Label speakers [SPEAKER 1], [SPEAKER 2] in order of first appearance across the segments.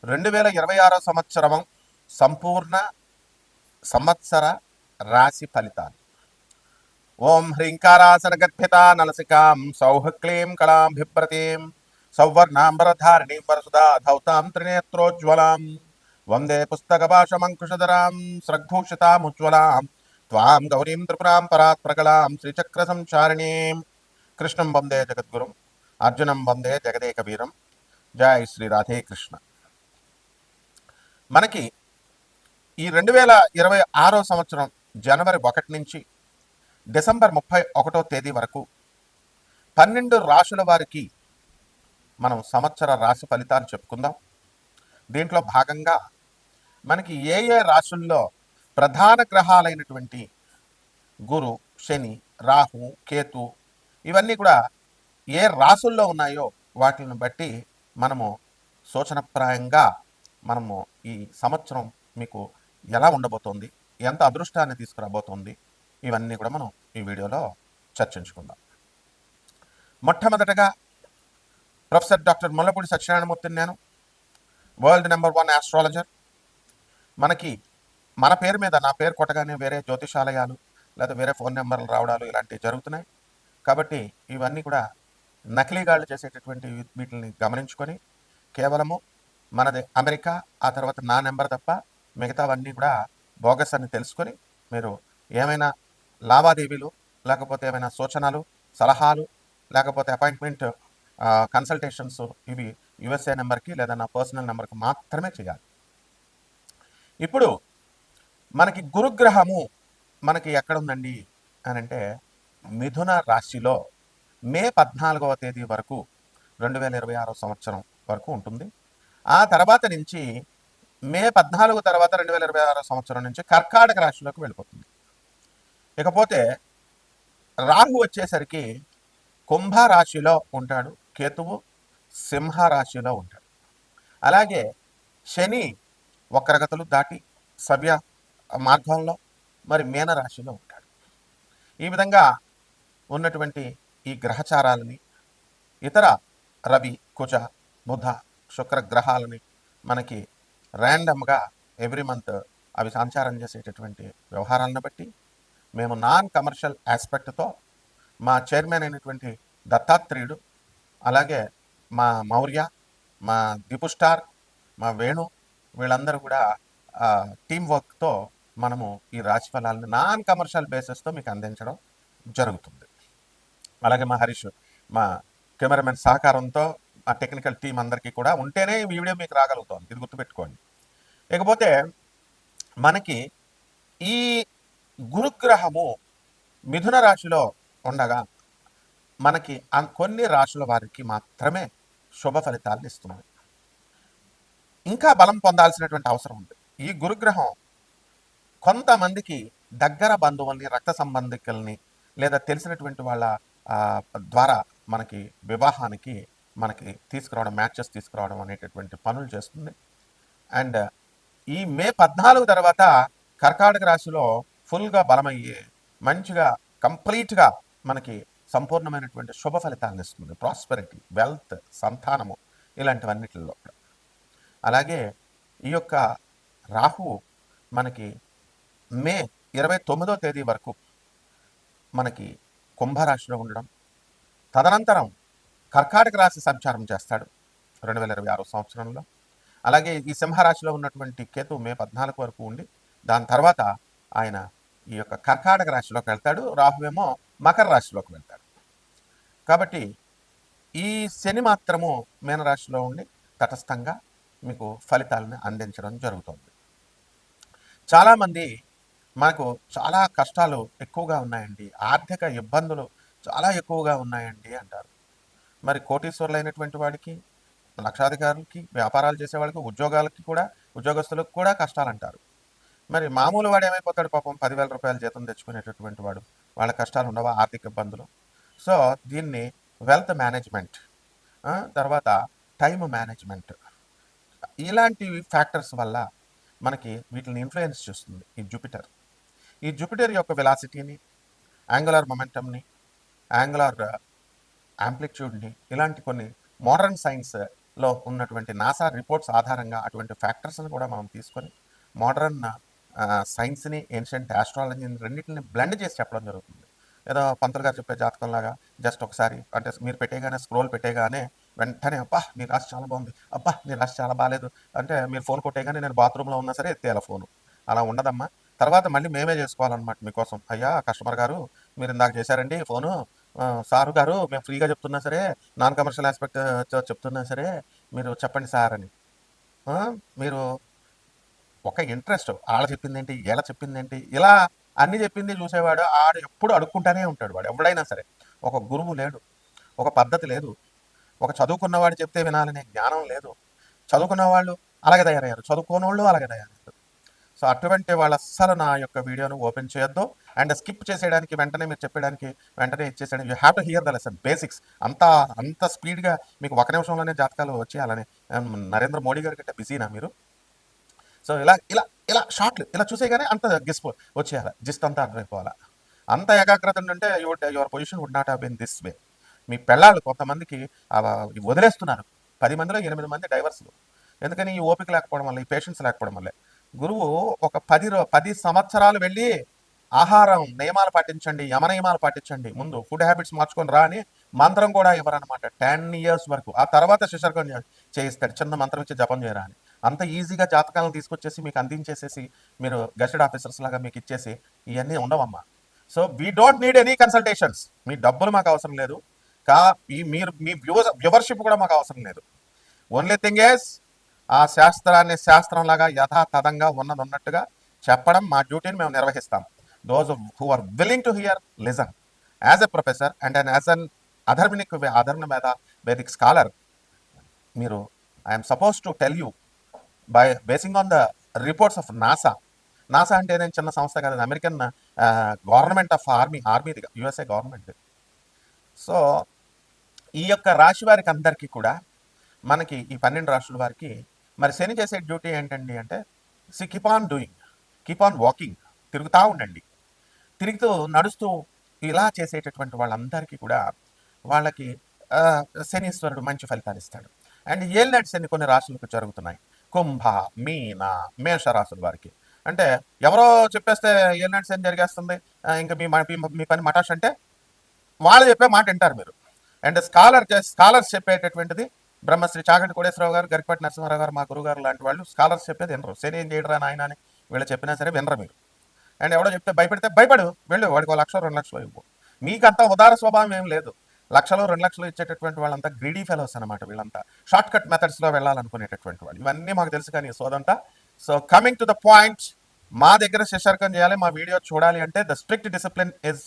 [SPEAKER 1] 2026 సంవత్సరం సంపూర్ణ సంవత్సర రాశి ఫలితాలు. ఓం హ్రీంకారాసనగద్భితా నలసికాం సౌహక్లీం కళాభిభ్రతీం సౌవర్ణాంబరధారిణీం వరసుదా ధౌతాం త్రినేత్రోజ్వలాం వందే పుస్తకభాషమంకుశధరాం స్రగ్భూషితాముజ్వలాం త్వాం గౌరీం త్రిపురాం పరాత్ప్రకలాం శ్రీచక్ర సంచారిణీం కృష్ణం వందే జగద్గురుం అర్జునం వందే జగదేక వీరం. జై శ్రీ రాధే కృష్ణ. మనకి ఈ 2026 సంవత్సరం జనవరి 1 నుంచి డిసెంబర్ 31వ తేదీ వరకు 12 రాశుల వారికి మనం సంవత్సర రాశి ఫలితాలు చెప్పుకుందాం. దీంట్లో భాగంగా మనకి ఏ రాశుల్లో ప్రధాన గ్రహాలైనటువంటి గురు, శని, రాహు, కేతు ఇవన్నీ కూడా ఏ రాశుల్లో ఉన్నాయో వాటిని బట్టి మనము సూచనప్రాయంగా మనము ఈ సంవత్సరం మీకు ఎలా ఉండబోతోంది, ఎంత అదృష్టాన్ని తీసుకురాబోతోంది, ఇవన్నీ కూడా మనం ఈ వీడియోలో చర్చించుకుందాం. మొట్టమొదటగా ప్రొఫెసర్ డాక్టర్ ముల్లపూడి సత్యనారాయణమూర్తిని నేను, వరల్డ్ నెంబర్ 1 ఆస్ట్రాలజర్. మనకి మన పేరు మీద నా పేరు కొట్టగానే వేరే జ్యోతిషాలయాలు లేదా వేరే ఫోన్ నెంబర్లు రావడాలు ఇలాంటివి జరుగుతున్నాయి. కాబట్టి ఇవన్నీ కూడా నకిలీగాళ్ళు చేసేటటువంటి వీటిని గమనించుకొని కేవలము మనది అమెరికా, ఆ తర్వాత నా నెంబర్ తప్ప మిగతావన్నీ కూడా బోగస్ అని తెలుసుకొని మీరు ఏమైనా లావాదేవీలు లేకపోతే ఏమైనా సూచనలు, సలహాలు లేకపోతే అపాయింట్మెంట్ కన్సల్టేషన్స్ ఇవి యుఎస్ఏ నెంబర్కి లేదా నా పర్సనల్ నెంబర్కి మాత్రమే చేయాలి. ఇప్పుడు మనకి గురుగ్రహము మనకి ఎక్కడుందండి అని అంటే మిథున రాశిలో మే 14వ తేదీ వరకు 2026 సంవత్సరం వరకు ఉంటుంది. ఆ తర్వాత నుంచి మే 14 తర్వాత 2026 సంవత్సరం నుంచి కర్కాటక రాశిలోకి వెళ్ళిపోతుంది. ఇకపోతే రాహు వచ్చేసరికి కుంభరాశిలో ఉంటాడు, కేతువు సింహరాశిలో ఉంటాడు. అలాగే శని వక్రగతులు దాటి సవ్య మార్గంలో మరి మీనరాశిలో ఉంటాడు. ఈ విధంగా ఉన్నటువంటి ఈ గ్రహచారాలని ఇతర రవి, కుజ, బుధ, శుక్ర గ్రహాలని మనకి ర్యాండమ్గా ఎవ్రీ మంత్ అవి సంచారం చేసేటటువంటి వ్యవహారాలను బట్టి మేము నాన్ కమర్షియల్ ఆస్పెక్ట్తో మా చైర్మన్ అయినటువంటి దత్తాత్రేయుడు, అలాగే మా మౌర్య, మా దీపు స్టార్, మా వేణు వీళ్ళందరూ కూడా టీం వర్క్తో మనము ఈ రాశి ఫలాలను నాన్ కమర్షియల్ బేసిస్తో మీకు అందించడం జరుగుతుంది. అలాగే మా హరీష్, మా కెమెరామెన్ సహకారంతో ఆ టెక్నికల్ టీం అందరికీ కూడా ఉంటేనే ఈ వీడియో మీకు రాగలుగుతుంది, ఇది గుర్తుపెట్టుకోండి. ఇకపోతే మనకి ఈ గురుగ్రహము మిథున రాశిలో ఉండగా మనకి కొన్ని రాశుల వారికి మాత్రమే శుభ ఫలితాలను ఇస్తుంది. ఇంకా బలం పొందాల్సినటువంటి అవసరం ఉంది. ఈ గురుగ్రహం కొంతమందికి దగ్గర బంధువుల్ని, రక్త సంబంధికుల్ని లేదా తెలిసినటువంటి వాళ్ళ ద్వారా మనకి వివాహానికి మనకి తీసుకురావడం, మ్యాచెస్ తీసుకురావడం అనేటటువంటి పనులు చేస్తుంది. అండ్ ఈ మే 14 తర్వాత కర్కాటక రాశిలో ఫుల్గా బలమయ్యి మంచిగా కంప్లీట్గా మనకి సంపూర్ణమైనటువంటి శుభ ఫలితాలను ఇస్తుంది. ప్రాస్పెరిటీ, వెల్త్, సంతానము ఇలాంటివన్నిటిలో. అలాగే ఈ యొక్క రాహువు మనకి మే 29వ తేదీ వరకు మనకి కుంభరాశిలో ఉండడం, తదనంతరం కర్కాటక రాశి సంచారం చేస్తాడు 2026 సంవత్సరంలో. అలాగే ఈ సింహరాశిలో ఉన్నటువంటి కేతు మే 14 వరకు ఉండి దాని తర్వాత ఆయన ఈ యొక్క కర్కాటక రాశిలోకి వెళ్తాడు. రాహువేమో మకర రాశిలోకి వెళ్తాడు. కాబట్టి ఈ శని మాత్రము మీనరాశిలో ఉండి తటస్థంగా మీకు ఫలితాలను అందించడం జరుగుతుంది. చాలామంది మనకు చాలా కష్టాలు ఎక్కువగా ఉన్నాయండి, ఆర్థిక ఇబ్బందులు చాలా ఎక్కువగా ఉన్నాయండి అంటారు. మరి కోటీశ్వరులైనటువంటి వాడికి, లక్షాధికారులకి, వ్యాపారాలు చేసేవాళ్ళకి, ఉద్యోగస్తులకు కూడా కష్టాలు అంటారు. మరి మామూలు వాడు ఏమైపోతాడు పాపం? 10,000 రూపాయల జీతం తెచ్చుకునేటటువంటి వాడు, వాళ్ళ కష్టాలు ఉండవా? ఆర్థిక ఇబ్బందులు. సో దీన్ని వెల్త్ మేనేజ్మెంట్, తర్వాత టైం మేనేజ్మెంట్, ఇలాంటి ఫ్యాక్టర్స్ వల్ల మనకి వీటిని ఇన్ఫ్లుయెన్స్ చేస్తుంది ఈ జూపిటర్ యొక్క వెలాసిటీని, యాంగులర్ మొమెంటమ్ని, యాంగులర్ యాంప్లిట్యూడ్ని, ఇలాంటి కొన్ని మోడర్న్ సైన్స్ లో ఉన్నటువంటి నాసా రిపోర్ట్స్ ఆధారంగా అటువంటి ఫ్యాక్టర్స్ని కూడా మనం తీసుకొని మోడర్న్ సైన్స్ని ఏన్షియంట్ ఆస్ట్రాలజీని రెండింటిని బ్లెండ్ చేసి చెప్పడం జరుగుతుంది. ఏదో పంతులు గారు చెప్పే జాతకంలాగా జస్ట్ ఒకసారి అంటే మీరు పెట్టేగానే స్క్రోల్ పెట్టేగానే వెంటనే అబ్బా నీ రాశి చాలా బాగుంది, అబ్బా నీ రాశి చాలా బాగాలేదు అంటే మీరు ఫోన్ కొట్టేగానే నేను బాత్రూంలో ఉన్నా సరే ఎత్తేయాలి ఫోను. అలా ఉండదమ్మా. తర్వాత మళ్ళీ మేమే చేసుకోవాలన్నమాట మీకోసం. అయ్యా కస్టమర్ గారు మీరు ఇందాక చేశారండి ఫోను, సారు గారు మేము ఫ్రీగా చెప్తున్నా సరే నాన్ కమర్షియల్ ఆస్పెక్ట్ చెప్తున్నా సరే మీరు చెప్పండి సార్ అని. ఆ, మీరు ఒక ఇంట్రెస్ట్ ఆళ్ళ చెప్పిందేంటి ఈళ్ళ చెప్పిందేంటి ఇలా అన్ని చెప్పింది చూసేవాడు ఆడు ఎప్పుడు అడుక్కుంటానే ఉంటాడు. వాడు ఎవడైనా సరే ఒక గురువు లేడు, ఒక పద్ధతి లేదు, ఒక చదువుకున్నవాడు చెప్తే వినాలనే జ్ఞానం లేదు. చదువుకున్న వాళ్ళు అలాగే తయారయ్యారు, చదువుకోని వాళ్ళు అలాగే తయారయ్యారు. సో అటువంటి వాళ్ళు అస్సలు నా యొక్క వీడియోను ఓపెన్ చేయొద్దు అండ్ స్కిప్ చేసేయడానికి వెంటనే మీరు చెప్పడానికి వెంటనే ఇచ్చేసేయడం. You have to hear the lesson basics. అంత స్పీడ్గా మీకు ఒక నిమిషంలోనే జాతకాలు వచ్చేయాలని నరేంద్ర మోడీ గారి కంటే బిజీనా మీరు? సో ఇలా ఇలా ఇలా షార్ట్లు ఇలా చూసేగానే అంత గెస్ వచ్చేయాలి, జిస్ట్ అంతా అర్థమైపోవాలా. అంత ఏకాగ్రత ఉంటే your position would not have been this way. మీ పెళ్ళాళ్ళు కొంతమందికి వదిలేస్తున్నారు, 10 మందిలో 8 మంది డైవర్స్లు. ఎందుకని? ఈ ఓపిక లేకపోవడం వల్ల, ఈ పేషెన్స్ లేకపోవడం వల్లే. గురువు ఒక 10 సంవత్సరాలు వెళ్ళి ఆహారం నియమాలు పాటించండి, యమ నియమాలు పాటించండి, ముందు ఫుడ్ హ్యాబిట్స్ మార్చుకొని రా అని మంత్రం కూడా ఇవ్వరనమాట 10 years వరకు. ఆ తర్వాత శిశర్కం చేయిస్తాడు, చిన్న మంత్రం ఇచ్చి జపం చేయరా అని. అంత ఈజీగా జాతకాలను తీసుకొచ్చేసి మీకు అందించేసేసి మీరు గెస్టెడ్ ఆఫీసర్స్ లాగా మీకు ఇచ్చేసి ఇవన్నీ ఉండవమ్మా. So we don't need any consultations. మీ డబ్బులు మాకు అవసరం లేదు, మీరు మీ వ్యూవర్షిప్ కూడా మాకు అవసరం లేదు. ఓన్లీ థింగ్ ఈస్ ఆ శాస్త్రాన్ని శాస్త్రంలాగా యథాతథంగా ఉన్నట్టుగా చెప్పడం మా డ్యూటీని మేము నిర్వహిస్తాం. Those who are willing to hear listen. As a professor and as an అధర్మ మీద వేదిక్ స్కాలర్, మీరు I'm suppose to tell you by basing on the reports of NASA. NASA అంటే నేను చిన్న సంస్థ కదా, అమెరికన్ గవర్నమెంట్ ఆఫ్ ఆర్మీది, USA government. So ఈ యొక్క రాశి వారికి అందరికీ కూడా మనకి ఈ 12 రాశుల వారికి మరి శని చేసే డ్యూటీ ఏంటండి అంటే keep on doing, keep on walking, తిరుగుతూ ఉండండి. తిరుగుతూ నడుస్తూ ఇలా చేసేటటువంటి వాళ్ళందరికీ కూడా వాళ్ళకి శనీశ్వరుడు మంచి ఫలితాలు ఇస్తాడు. అండ్ ఏళ్ళనాటి శని కొన్ని రాశులకు జరుగుతున్నాయి. కుంభ, మీన, మేష రాశుల వారికి అంటే ఎవరో చెప్పేస్తే ఏళ్ళనాటి శని జరిగేస్తుంది, ఇంకా మీ పని మటాష్ అంటే వాళ్ళు చెప్పే మాట వింటారు మీరు. అండ్ స్కాలర్స్ చెప్పేటటువంటిది బ్రహ్మశ్రీ చాగంటి కోటేశ్వరరావు గారు, గరికపాటి నరసింహారావు గారు, మా గురుగారు లాంటి వాళ్ళు స్కాలర్స్ చెప్పేది వినరు. శని ఏం చేయడరా నాయన అని వీళ్ళు చెప్పినా సరే వినరు మీరు. అండ్ ఎవడో చెప్తే భయపెడితే భయపడు, వెళ్ళు వాడికి 1 లక్ష 2 లక్షలు ఇవ్వు. మీకంతా ఉదార స్వభావం ఏం లేదు. 1 లక్షలు 2 లక్షలు ఇచ్చేటటువంటి వాళ్ళంతా గ్రీడీ ఫెలోస్ అనమాట. వీళ్ళంతా షార్ట్ కట్ మెథడ్స్లో వెళ్ళాలనుకునేటటువంటి వాళ్ళు. ఇవన్నీ మాకు తెలుసు కానీ సోదంతా. So coming to the point, మా దగ్గర శిశర్కం చేయాలి, మా వీడియో చూడాలి అంటే the strict discipline is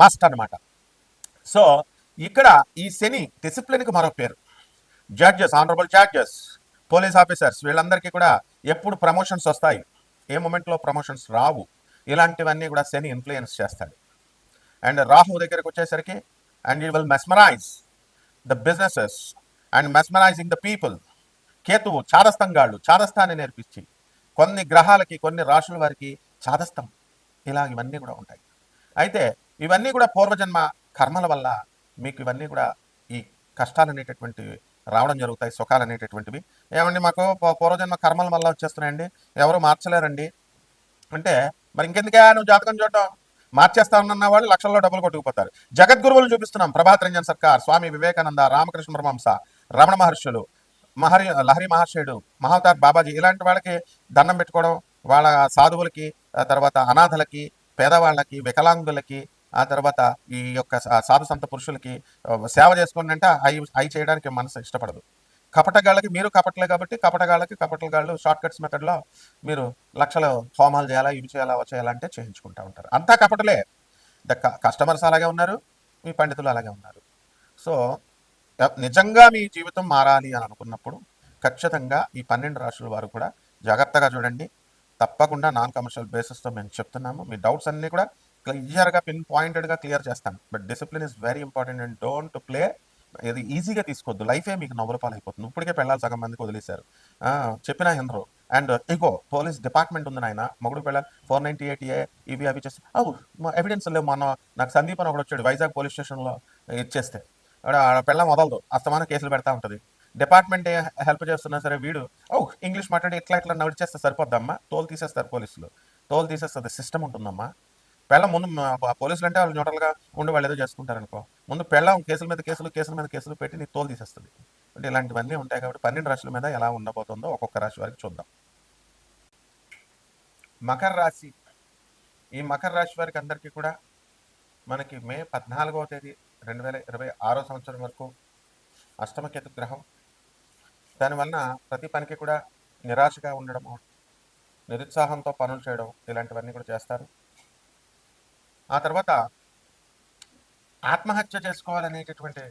[SPEAKER 1] must అనమాట. సో ఇక్కడ ఈ శని డిసిప్లిన్కి మరో పేరు. Judges, honourable judges, police officers వీళ్ళందరికీ కూడా ఎప్పుడు ప్రమోషన్స్ వస్తాయి, ఏ మూమెంట్లో ప్రమోషన్స్ రావు, ఇలాంటివన్నీ కూడా శని ఇన్ఫ్లుయెన్స్ చేస్తాడు. అండ్ రాహు దగ్గరికి వచ్చేసరికి and you will mesmerize the businesses and mesmerizing the people. కేతువు చాదస్తంగాళ్ళు, చాదస్తాన్ని నేర్పించి కొన్ని గ్రహాలకి కొన్ని రాశుల వారికి చాదస్తం, ఇలా ఇవన్నీ కూడా ఉంటాయి. అయితే ఇవన్నీ కూడా పూర్వజన్మ కర్మల వల్ల మీకు ఇవన్నీ కూడా ఈ కష్టాలు అనేటటువంటివి రావడం జరుగుతాయి, సుఖాలు అనేటటువంటివి. ఏమండి మాకు పూర్వజన్మ కర్మల వల్ల వచ్చేస్తున్నాయండి, ఎవరు మార్చలేరండి అంటే మరి ఇంకెందుకే నువ్వు జాతకం చూడటం? మార్చేస్తా ఉన్న వాళ్ళు లక్షల్లో డబ్బులు కొట్టుకుపోతారు. జగద్గురువులు చూపిస్తున్నాం, ప్రభాత్ రంజన్ సర్కార్, స్వామి వివేకానంద, రామకృష్ణ పరమహంస, రమణ మహర్షులు, లహరి మహర్షుడు, మహావతార్ బాబాజీ, ఇలాంటి వాళ్ళకి దండం పెట్టుకోవడం, వాళ్ళ సాధువులకి, తర్వాత అనాథలకి, పేదవాళ్ళకి, వికలాంగులకి, ఆ తర్వాత ఈ యొక్క సాధు సంత పురుషులకి సేవ చేసుకోండి అంటే అవి చేయడానికి మనసు ఇష్టపడదు. కపటగాళ్ళకి మీరు కపటలే కాబట్టి కపటగాళ్ళు షార్ట్ కట్స్ మెథడ్లో మీరు లక్షల హోమాలు చేయాలా, ఇవి చేయాలా, చేయాలంటే చేయించుకుంటూ ఉంటారు. అంతా కపటలే. కస్టమర్స్ అలాగే ఉన్నారు, మీ పండితులు అలాగే ఉన్నారు. సో నిజంగా మీ జీవితం మారాలి అని అనుకున్నప్పుడు ఖచ్చితంగా ఈ 12 రాశుల వారు కూడా జాగ్రత్తగా చూడండి. తప్పకుండా నాన్ కమర్షియల్ బేసిస్తో మేము చెప్తున్నాము. మీ డౌట్స్ అన్నీ కూడా క్లియర్గా పాయింటెడ్గా క్లియర్ చేస్తాను. But discipline is very important and don't play. ఇది ఈజీగా తీసుకోవద్దు, లైఫే మీకు నవ్వుల పాలైపోతుంది. ఇప్పటికే పెళ్ళాలి సగం మందికి వదిలేశారు, చెప్పినా ఎందరో. అండ్ ఇగో పోలీస్ డిపార్ట్మెంట్ ఉంది నాయన, మొగుడు పెళ్ళాలి 498A ఇవి అవి చేస్తే ఎవిడెన్స్ లేవు. నాకు సందీప్ అని ఒకటి వచ్చాడు వైజాగ్ పోలీస్ స్టేషన్లో ఇచ్చేస్తే, పెళ్ళం వదలదు, అస్తమానం కేసులు పెడతా ఉంటుంది. డిపార్ట్మెంట్ హెల్ప్ చేస్తున్నా సరే వీడు ఓ ఇంగ్లీష్ మాట్లాడి ఇట్లా ఇట్లా నడిచేస్తే సరిపోద్దమ్మా, తోలు తీసేస్తారు పోలీసులు, తోలు తీసేస్తుంది సిస్టమ్ ఉంటుందమ్మా. పెళ్ళం ముందు పోలీసులు అంటే వాళ్ళు న్యూట్రల్గా ఉండి వాళ్ళు ఏదో చేసుకుంటారు అనుకో, ముందు పెళ్ళం కేసుల మీద కేసులు కేసుల మీద కేసులు పెట్టి నీ తోలు తీసేస్తుంది. అంటే ఇలాంటివన్నీ ఉంటాయి కాబట్టి 12 రాశుల మీద ఎలా ఉండబోతుందో ఒక్కొక్క రాశి వారికి చూద్దాం. మకర రాశి. ఈ మకర రాశి వారికి అందరికీ కూడా మనకి మే 14వ తేదీ 2026 సంవత్సరం వరకు అష్టమకేతు గ్రహం. దానివలన ప్రతి పనికి కూడా నిరాశగా ఉండడము, నిరుత్సాహంతో పనులు చేయడం ఇలాంటివన్నీ కూడా చేస్తారు. ఆ తర్వాత ఆత్మహత్య చేసుకోవాలనేటటువంటి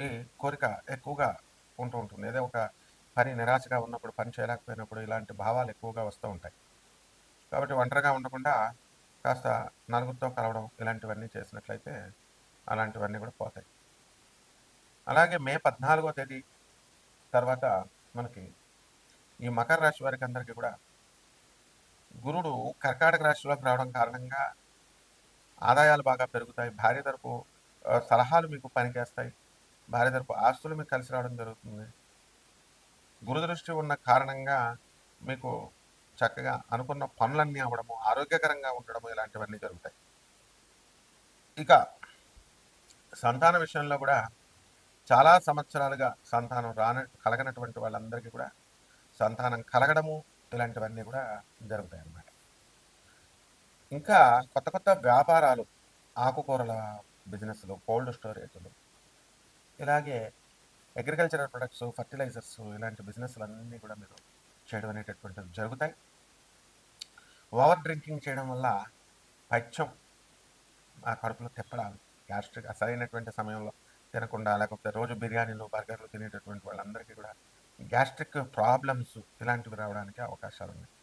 [SPEAKER 1] ఈ కోరిక ఎక్కువగా ఉంటూ ఉంటుంది. ఏదో ఒక పని నిరాశగా ఉన్నప్పుడు, పని చేయలేకపోయినప్పుడు ఇలాంటి భావాలు ఎక్కువగా వస్తూ ఉంటాయి. కాబట్టి ఒంటరిగా ఉండకుండా కాస్త నలుగురితో కలవడం ఇలాంటివన్నీ చేసినట్లయితే అలాంటివన్నీ కూడా పోతాయి. అలాగే మే 14వ తేదీ తర్వాత మనకి ఈ మకర రాశి వారికి అందరికీ కూడా గురుడు కర్కాటక రాశిలోకి రావడం కారణంగా ఆదాయాలు బాగా పెరుగుతాయి. భార్య తరపు సలహాలు మీకు పనిచేస్తాయి. భార్య తరపు ఆస్తులు మీకు కలిసి రావడం జరుగుతుంది. గురుదృష్టి ఉన్న కారణంగా మీకు చక్కగా అనుకున్న పనులన్నీ అవ్వడము, ఆరోగ్యకరంగా ఉండడము ఇలాంటివన్నీ జరుగుతాయి. ఇక సంతాన విషయంలో కూడా చాలా సంవత్సరాలుగా సంతానం కలగనటువంటి వాళ్ళందరికీ కూడా సంతానం కలగడము ఇలాంటివన్నీ కూడా జరుగుతాయి అన్నమాట. ఇంకా కొత్త కొత్త వ్యాపారాలు, ఆకుకూరల బిజినెస్లు, కోల్డ్ స్టోరేజ్లు, ఇలాగే అగ్రికల్చరల్ ప్రొడక్ట్స్, ఫర్టిలైజర్స్ ఇలాంటి బిజినెస్లు అన్నీ కూడా మీరు చేయడం అనేటటువంటివి జరుగుతాయి. ఓవర్ డ్రింకింగ్ చేయడం వల్ల పైత్యం, ఆ కడుపులో తిప్పడాలు, గ్యాస్ట్రిక్ అసలైనటువంటి సమయంలో తినకుండా, లేకపోతే రోజు బిర్యానీలు బర్గర్లు తినేటటువంటి వాళ్ళందరికీ కూడా గ్యాస్ట్రిక్ ప్రాబ్లమ్స్ ఇలాంటివి రావడానికి అవకాశాలు ఉన్నాయి.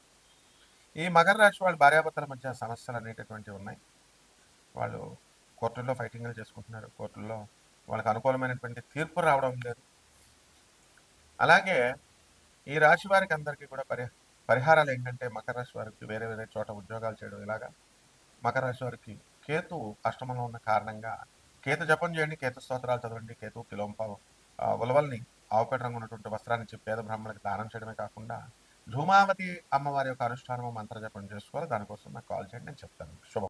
[SPEAKER 1] ఈ మకర రాశి వాళ్ళు భార్యాభర్తల మధ్య సమస్యలు అనేటటువంటివి ఉన్నాయి. వాళ్ళు కోర్టుల్లో ఫైటింగ్లు చేసుకుంటున్నారు. కోర్టుల్లో వాళ్ళకి అనుకూలమైనటువంటి తీర్పు రావడం లేదు. అలాగే ఈ రాశి వారికి అందరికీ కూడా పరిహారాలు ఏంటంటే, మకర రాశి వారికి వేరే వేరే చోట ఉద్యోగాలు చేయడం ఇలాగా. మకర రాశి వారికి కేతు అష్టమంలో ఉన్న కారణంగా కేతు జపం చేయండి, కేతు స్తోత్రాలు చదవండి, కేతు కిలోంపావు ఉలవల్ని ఆవుపేట రంగు ఉన్నటువంటి వస్త్రాన్ని ఇచ్చి పేద బ్రాహ్మణులకు దానం చేయడమే కాకుండా ధూమావతి అమ్మవారి యొక్క అనుష్ఠానము మంత్ర జపం చేసుకోవాలి. దానికోసం నాకు కాల్ చేయండి, నేను చెప్తాను. శుభం.